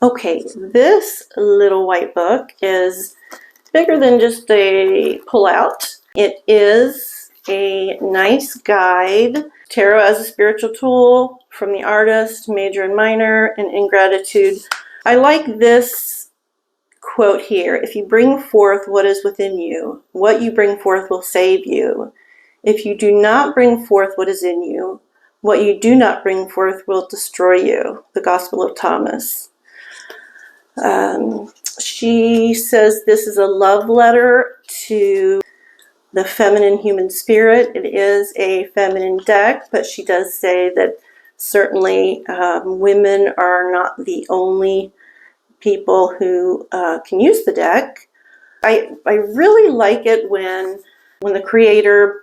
Okay, this little white book is bigger than just a pullout. It is a nice guide. Tarot as a spiritual tool, from the artist, major and minor, and ingratitude. I like this quote here. If you bring forth what is within you, what you bring forth will save you. If you do not bring forth what is in you, what you do not bring forth will destroy you. The Gospel of Thomas. She says this is a love letter to the feminine human spirit. It is a feminine deck, but she does say that certainly women are not the only people who can use the deck. I really like it when the creator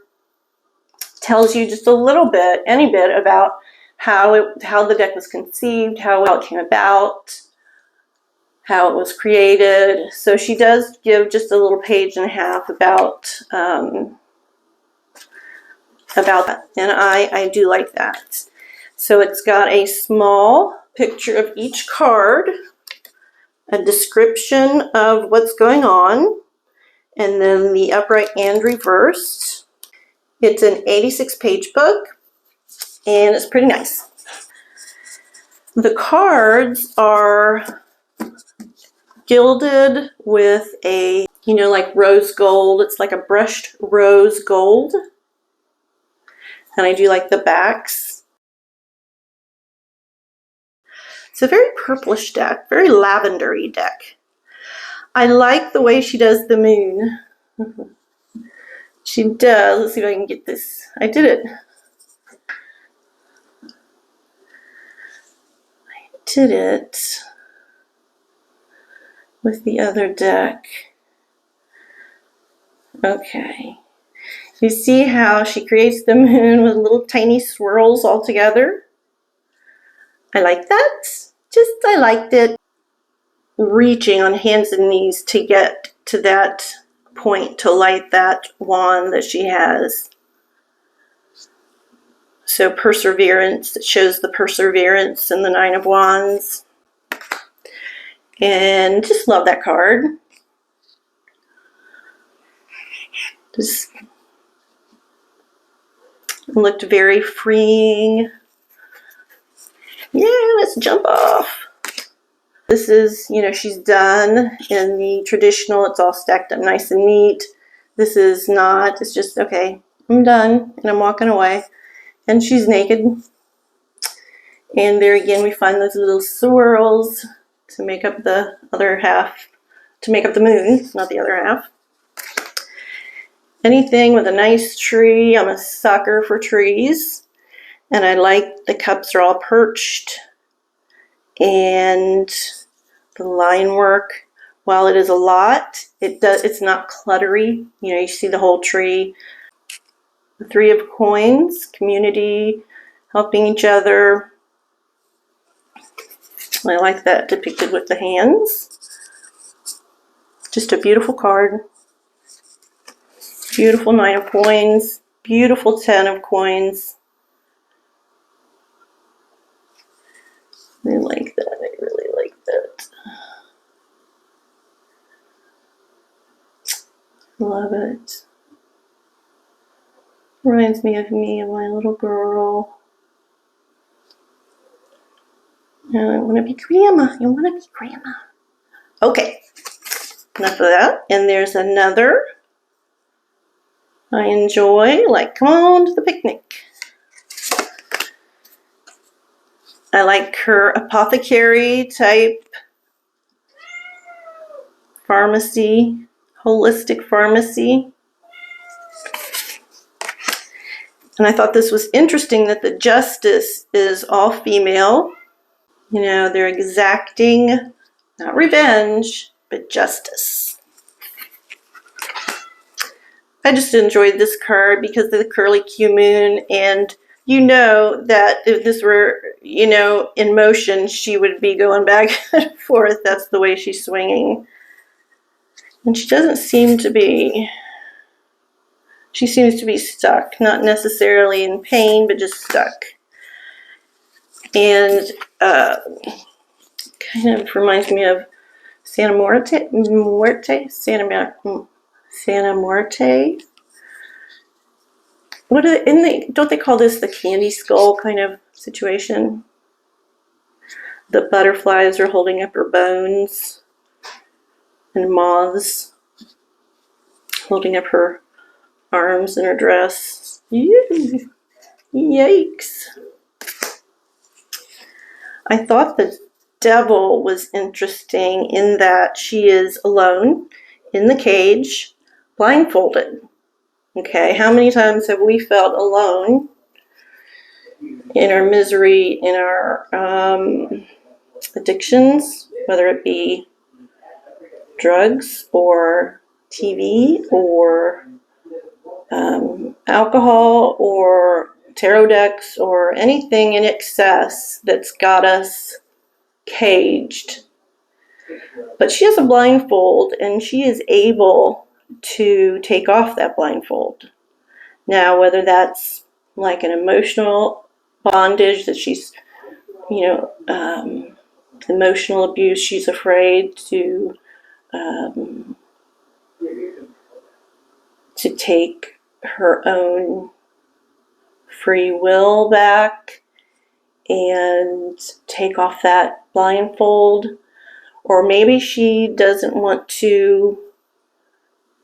tells you just a little bit, any bit, about how the deck was conceived, how it came about, how it was created. So she does give just a little page and a half about that, and I do like that. So it's got a small picture of each card, a description of what's going on, and then the upright and reversed. It's an 86-page book, and it's pretty nice. The cards are gilded with a, like rose gold. It's like a brushed rose gold. And I do like the backs. It's a very purplish deck, very lavender-y deck. I like the way she does the moon. She does. Let's see if I can get this. I did it. With the other deck. Okay. You see how she creates the moon with little tiny swirls all together? I like that. I liked it. Reaching on hands and knees to get to that point, to light that wand that she has. So perseverance, it shows the perseverance in the Nine of Wands. And just love that card. Just looked very freeing. Yeah, let's jump off. This is, she's done in the traditional, it's all stacked up nice and neat. This is not, it's just, okay, I'm done and I'm walking away. And she's naked. And there again, we find those little swirls to make up the other half, to make up the moon, not the other half. Anything with a nice tree. I'm a sucker for trees. And I like the cups are all perched. And the line work, while it is a lot, it's not cluttery. You see the whole tree. The Three of Coins, community, helping each other. I like that depicted with the hands. Just a beautiful card. Beautiful Nine of Coins. Beautiful 10 of Coins. I like that. I really like that. Love it. Reminds me of my little girl. I want to be grandma. I want to be grandma. Okay. Enough of that. And there's another. I enjoy. Like, come on to the picnic. I like her apothecary type pharmacy, holistic pharmacy. And I thought this was interesting that the justice is all female. They're exacting, not revenge, but justice. I just enjoyed this card because of the curly Q moon, and that if this were, in motion, she would be going back and forth. That's the way she's swinging. And she doesn't seem to be, she seems to be stuck, not necessarily in pain, but just stuck. And Kind of reminds me of Santa Muerte. What are don't they call this the candy skull kind of situation? The butterflies are holding up her bones, and moths holding up her arms in her dress. Yikes. I thought the devil was interesting in that she is alone in the cage, blindfolded. Okay, how many times have we felt alone in our misery, in our addictions, whether it be drugs or TV or alcohol or tarot decks or anything in excess that's got us caged. But she has a blindfold and she is able to take off that blindfold. Now, whether that's like an emotional bondage that she's, emotional abuse, she's afraid to take her own free will back and take off that blindfold. Or maybe she doesn't want to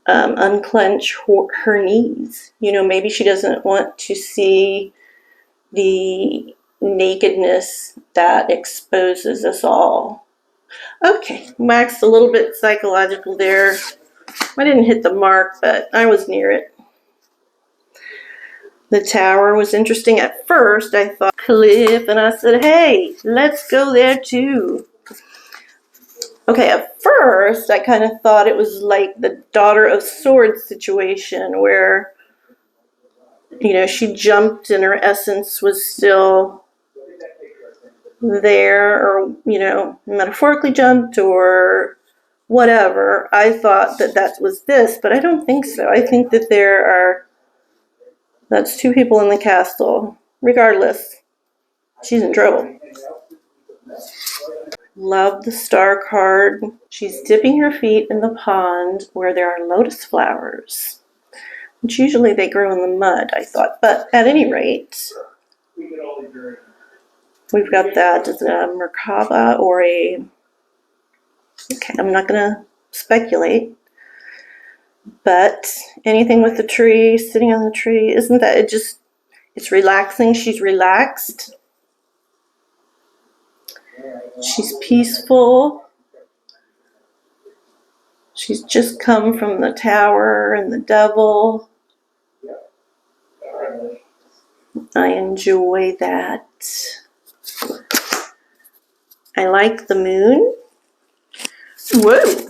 unclench her knees. Maybe she doesn't want to see the nakedness that exposes us all. Okay, waxed a little bit psychological there. I didn't hit the mark, but I was near it. The tower was interesting. At first, I thought cliff, and I said, hey, let's go there too. Okay, at first, I kind of thought it was like the Daughter of Swords situation where, she jumped and her essence was still there, or, metaphorically jumped or whatever. I thought that was this, but I don't think so. I think that that's two people in the castle. Regardless, she's in trouble. Love the Star card. She's dipping her feet in the pond where there are lotus flowers, which usually they grow in the mud, I thought. But at any rate, we've got that as a Merkaba or a... Okay, I'm not going to speculate. But anything with the tree, sitting on the tree, isn't that it's relaxing. She's relaxed. She's peaceful. She's just come from the tower and the devil. I enjoy that. I like the moon. Whoa!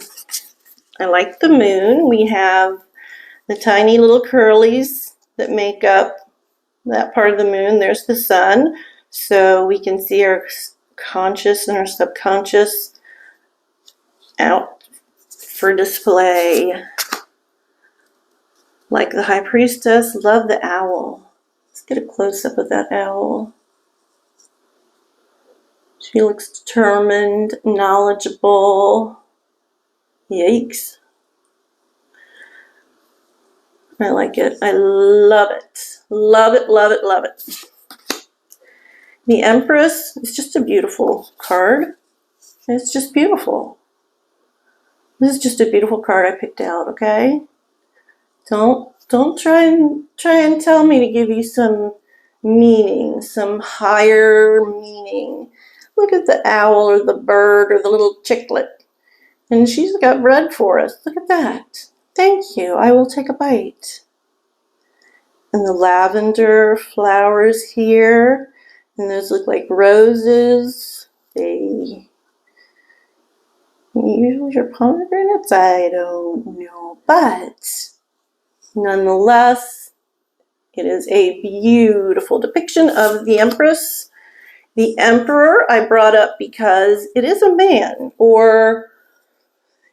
I like the moon. We have the tiny little curlies that make up that part of the moon. There's the sun. So we can see our conscious and our subconscious out for display. Like the High Priestess. Love the owl. Let's get a close-up of that owl. She looks determined, knowledgeable. Yikes. I like it. I love it. Love it, love it, love it. The Empress is just a beautiful card. It's just beautiful. This is just a beautiful card I picked out, okay? Don't try and tell me to give you some meaning, some higher meaning. Look at the owl or the bird or the little chicklet. And she's got bread for us. Look at that. Thank you. I will take a bite. And the lavender flowers here. And those look like roses. They usually are pomegranates. I don't know. But nonetheless, it is a beautiful depiction of the Empress. The Emperor I brought up because it is a man, or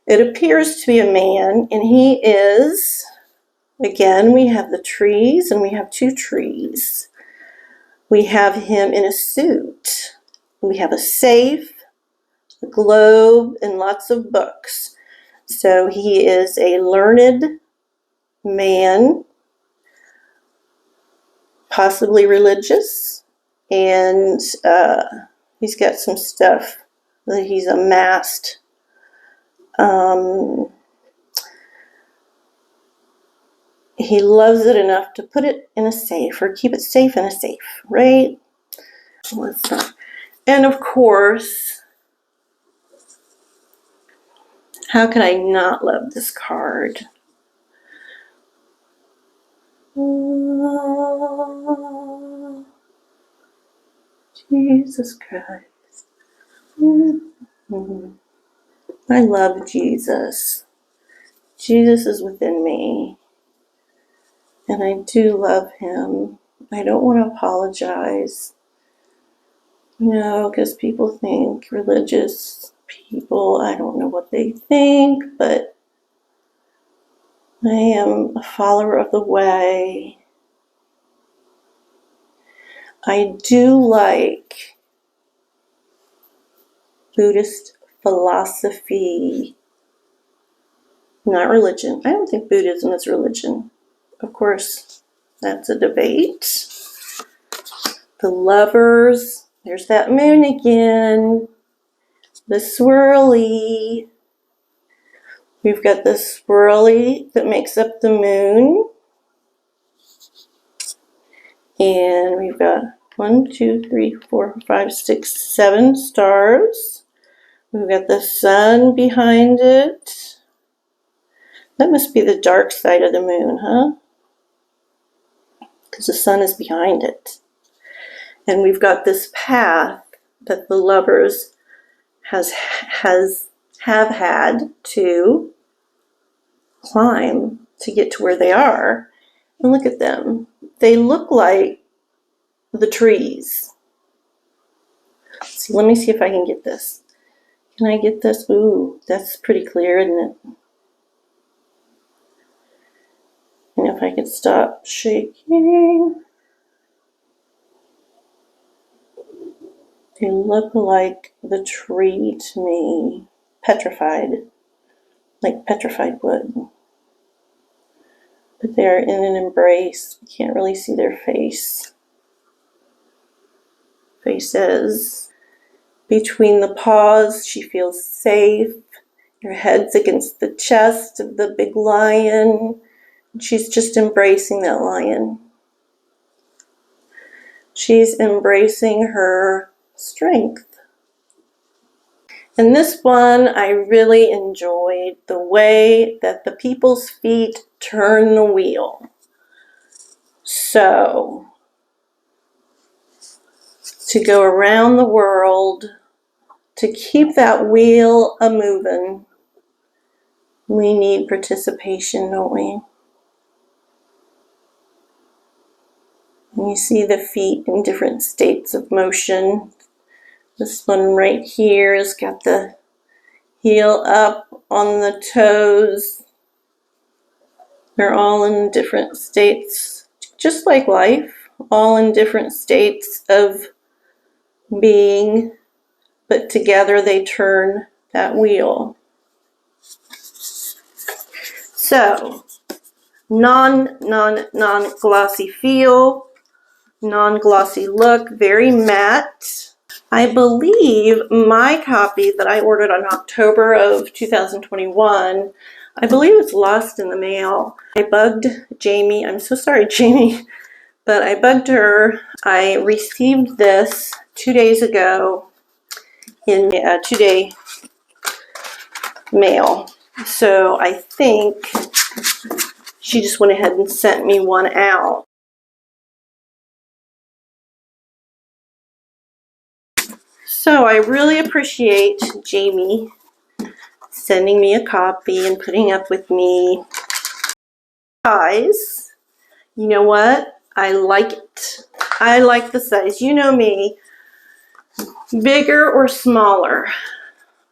it appears to be a man, and he is, again, we have the trees, and we have two trees. We have him in a suit. We have a safe, a globe, and lots of books. So he is a learned man, possibly religious, and he's got some stuff that he's amassed. He loves it enough to put it in a safe, or keep it safe in a safe, right? And of course, how could I not love this card? Oh, Jesus Christ. I love Jesus. Jesus is within me. And I do love him. I don't want to apologize. Because people think religious people, I don't know what they think, but I am a follower of the way. I do like Buddhist philosophy, not religion. I don't think Buddhism is religion. Of course, that's a debate. The Lovers, there's that moon again. The swirly. We've got the swirly that makes up the moon. And we've got 1, 2, 3, 4, 5, 6, 7 stars. We've got the sun behind it. That must be the dark side of the moon, huh? Because the sun is behind it. And we've got this path that the Lovers have had to climb to get to where they are. And look at them. They look like the trees. So let me see if I can get this. Can I get this? Ooh, that's pretty clear, isn't it? And if I could stop shaking. They look like the tree to me. Petrified. Like petrified wood. But they're in an embrace. You can't really see their faces. Between the paws, she feels safe. Her head's against the chest of the big lion. She's just embracing that lion. She's embracing her strength. And this one, I really enjoyed the way that the people's feet turn the wheel. So, to go around the world, to keep that wheel a-moving, we need participation, don't we? And you see the feet in different states of motion. This one right here has got the heel up on the toes. They're all in different states, just like life, all in different states of being, but together they turn that wheel. So, non-glossy feel, non-glossy look, very matte. I believe my copy that I ordered on October of 2021, I believe it's lost in the mail. I bugged Jamie. I'm so sorry, Jamie, but I bugged her. I received this 2 days ago in a 2-day mail. So I think she just went ahead and sent me one out. So I really appreciate Jamie sending me a copy and putting up with me. Size, you know what? I like it. I like the size. You know me, bigger or smaller.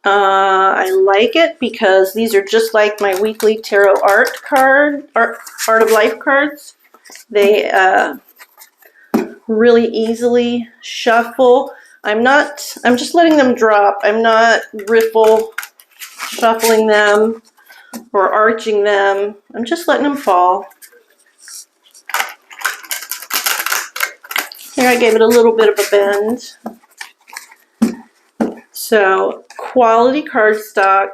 I like it because these are just like my weekly tarot art of life cards. They really easily shuffle. I'm just letting them drop. I'm not riffle shuffling them or arching them. I'm just letting them fall. Here I gave it a little bit of a bend. So, quality cardstock,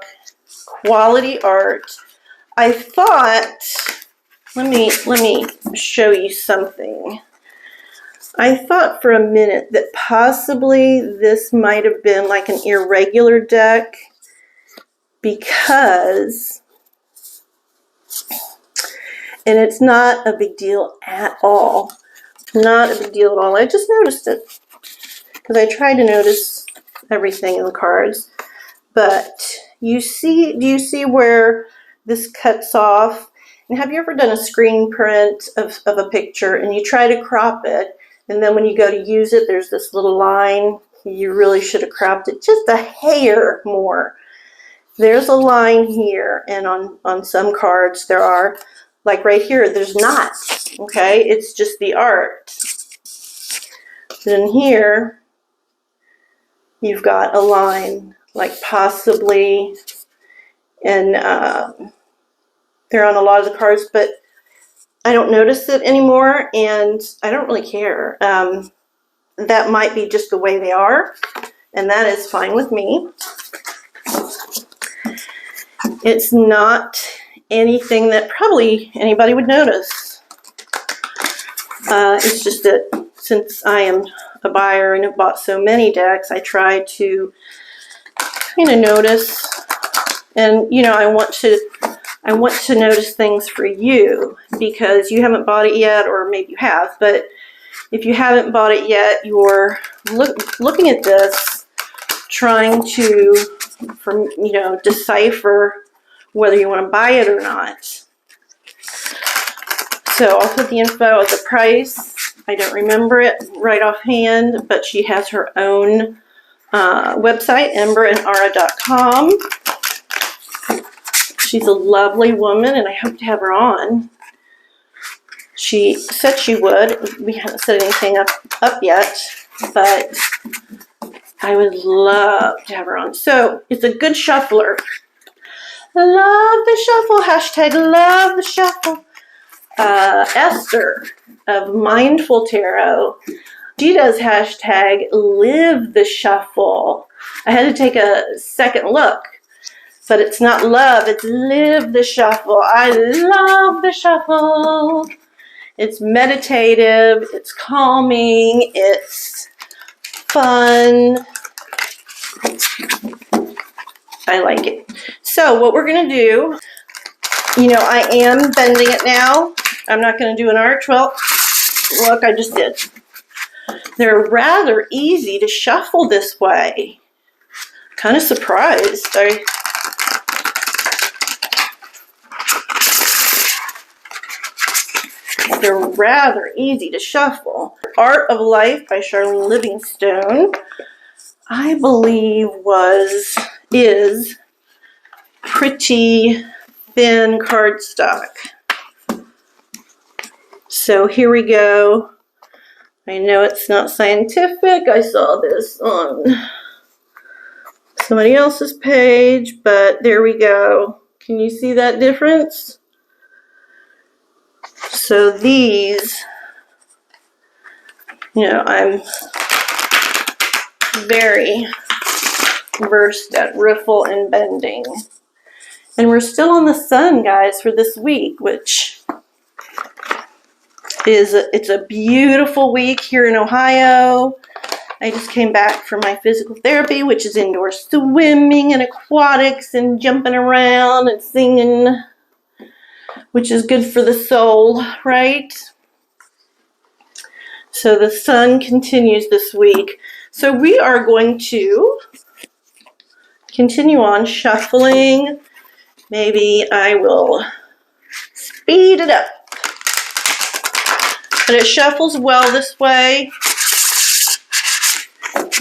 quality art. I thought, let me show you something. I thought for a minute that possibly this might have been like an irregular deck because, and it's not a big deal at all. Not a big deal at all. I just noticed it because I try to notice everything in the cards. But do you see where this cuts off? And have you ever done a screen print of a picture and you try to crop it, and then when you go to use it, there's this little line? You really should have cropped it just a hair more. There's a line here, and on some cards there are, like right here, there's not. Okay, it's just the art. Then here, you've got a line, like possibly, and they're on a lot of the cards, but I don't notice it anymore, and I don't really care. That might be just the way they are, and that is fine with me. It's not anything that probably anybody would notice. It's just that since I am a buyer and have bought so many decks, I try to kind of notice, and you know, I want to notice things for you because you haven't bought it yet, or maybe you have, but if you haven't bought it yet, you're looking at this, trying to, decipher whether you want to buy it or not. So I'll put the info at the price. I don't remember it right offhand, but she has her own website, emberandaura.com. She's a lovely woman, and I hope to have her on. She said she would. We haven't set anything up yet, but I would love to have her on. So it's a good shuffler. Love the shuffle. Hashtag love the shuffle. Esther of Mindful Tarot. She does hashtag live the shuffle. I had to take a second look. But it's not love, it's live the shuffle. I love the shuffle. It's meditative, it's calming, it's fun. I like it. So what we're going to do, I am bending it now. I'm not going to do an arch. Well, look, I just did. They're rather easy to shuffle this way. Kind of surprised. They're rather easy to shuffle. Art of Life by Charlene Livingstone, I believe is pretty thin cardstock. So here we go. I know it's not scientific. I saw this on somebody else's page, but there we go. Can you see that difference? So these, I'm very versed at riffle and bending. And we're still on the sun, guys, for this week, which it's a beautiful week here in Ohio. I just came back from my physical therapy, which is indoor swimming and aquatics and jumping around and singing, which is good for the soul, right? So the sun continues this week. So we are going to continue on shuffling. Maybe I will speed it up. But it shuffles well this way.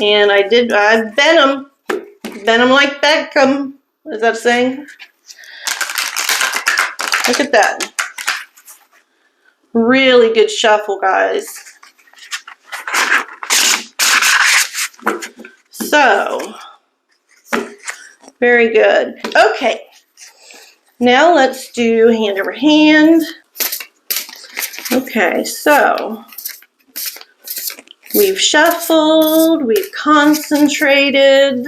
And I bent them. Bent them like Beckham. Is that a saying? Look at that. Really good shuffle, guys. So, very good. Okay, now let's do hand over hand. Okay, so we've shuffled, we've concentrated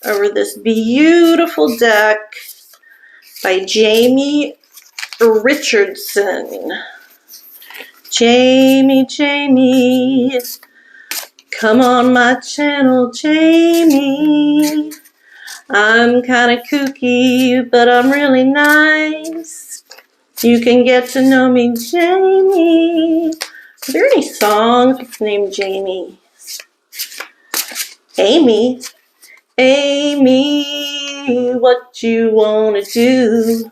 over this beautiful deck by Jamie Richardson. Jamie, come on my channel, Jamie. I'm kind of kooky, but I'm really nice. You can get to know me, Jamie. Are there any songs with the name Jamie? Amy, what you wanna do?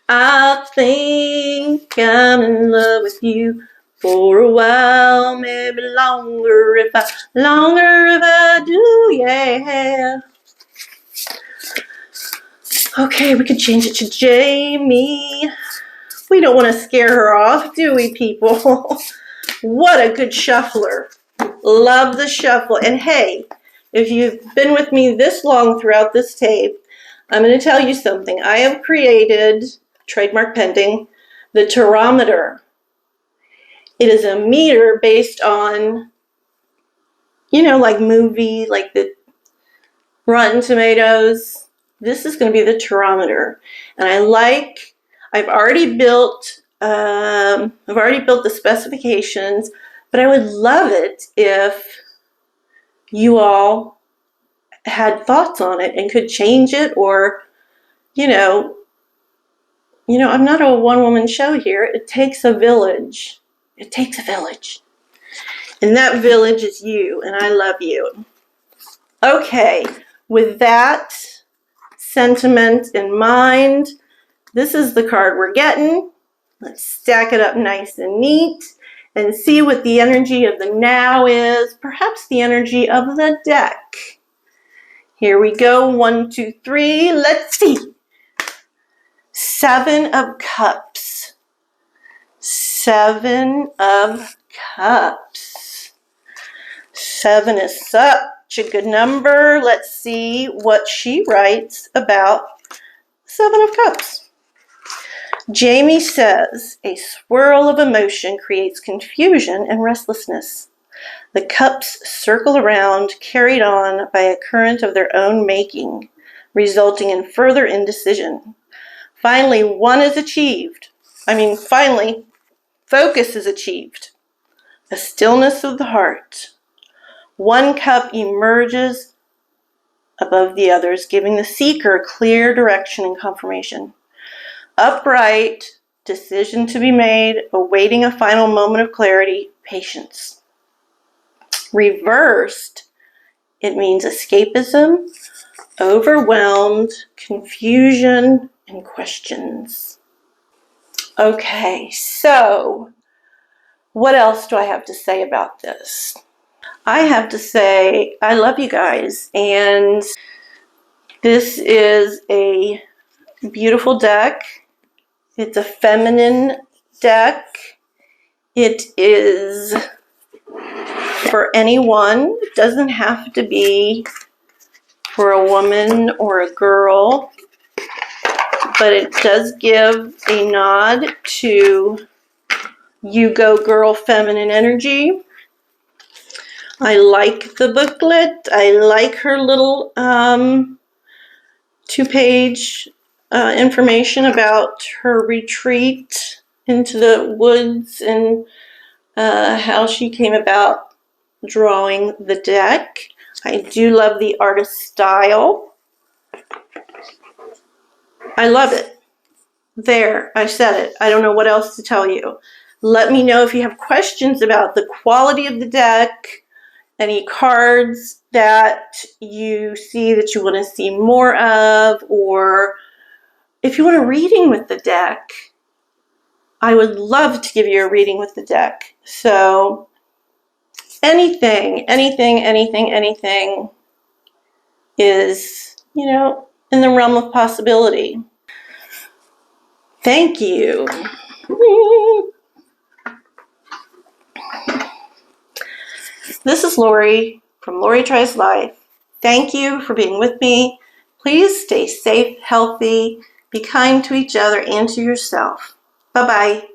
I think I'm in love with you for a while, maybe longer if I do, yeah. Okay, we could change it to Jamie. We don't want to scare her off, do we, people? What a good shuffler. Love the shuffle. And hey, if you've been with me this long throughout this tape, I'm going to tell you something. I have created, trademark pending, the tarometer. It is a meter based on, like movie, like the Rotten Tomatoes. This is going to be the tarometer. And I've already built the specifications, but I would love it if you all had thoughts on it and could change it, or, I'm not a one-woman show here. It takes a village. It takes a village. And that village is you, and I love you. Okay, with that sentiment in mind, this is the card we're getting. Let's stack it up nice and neat and see what the energy of the now is, perhaps the energy of the deck. Here we go, 1, 2, 3, let's see. 7 of Cups. 7 of Cups. 7 is such a good number. Let's see what she writes about 7 of Cups. Jamie says, a swirl of emotion creates confusion and restlessness. The cups circle around, carried on by a current of their own making, resulting in further indecision. Finally, focus is achieved. A stillness of the heart. One cup emerges above the others, giving the seeker clear direction and confirmation. Upright, decision to be made, awaiting a final moment of clarity, patience. Reversed, it means escapism, overwhelmed, confusion, and questions. Okay, so what else do I have to say about this? I have to say I love you guys, and this is a beautiful deck. It's a feminine deck. It is for anyone. It doesn't have to be for a woman or a girl, but it does give a nod to you go girl feminine energy. I like the booklet. I like her little 2-page information about her retreat into the woods and how she came about drawing the deck. I do love the artist style. I love it. There, I said it. I don't know what else to tell you. Let me know if you have questions about the quality of the deck, any cards that you see that you want to see more of, or if you want a reading with the deck. I would love to give you a reading with the deck. So anything is, in the realm of possibility. Thank you. This is Lori from Lori Tries Life. Thank you for being with me. Please stay safe, healthy, be kind to each other and to yourself. Bye-bye.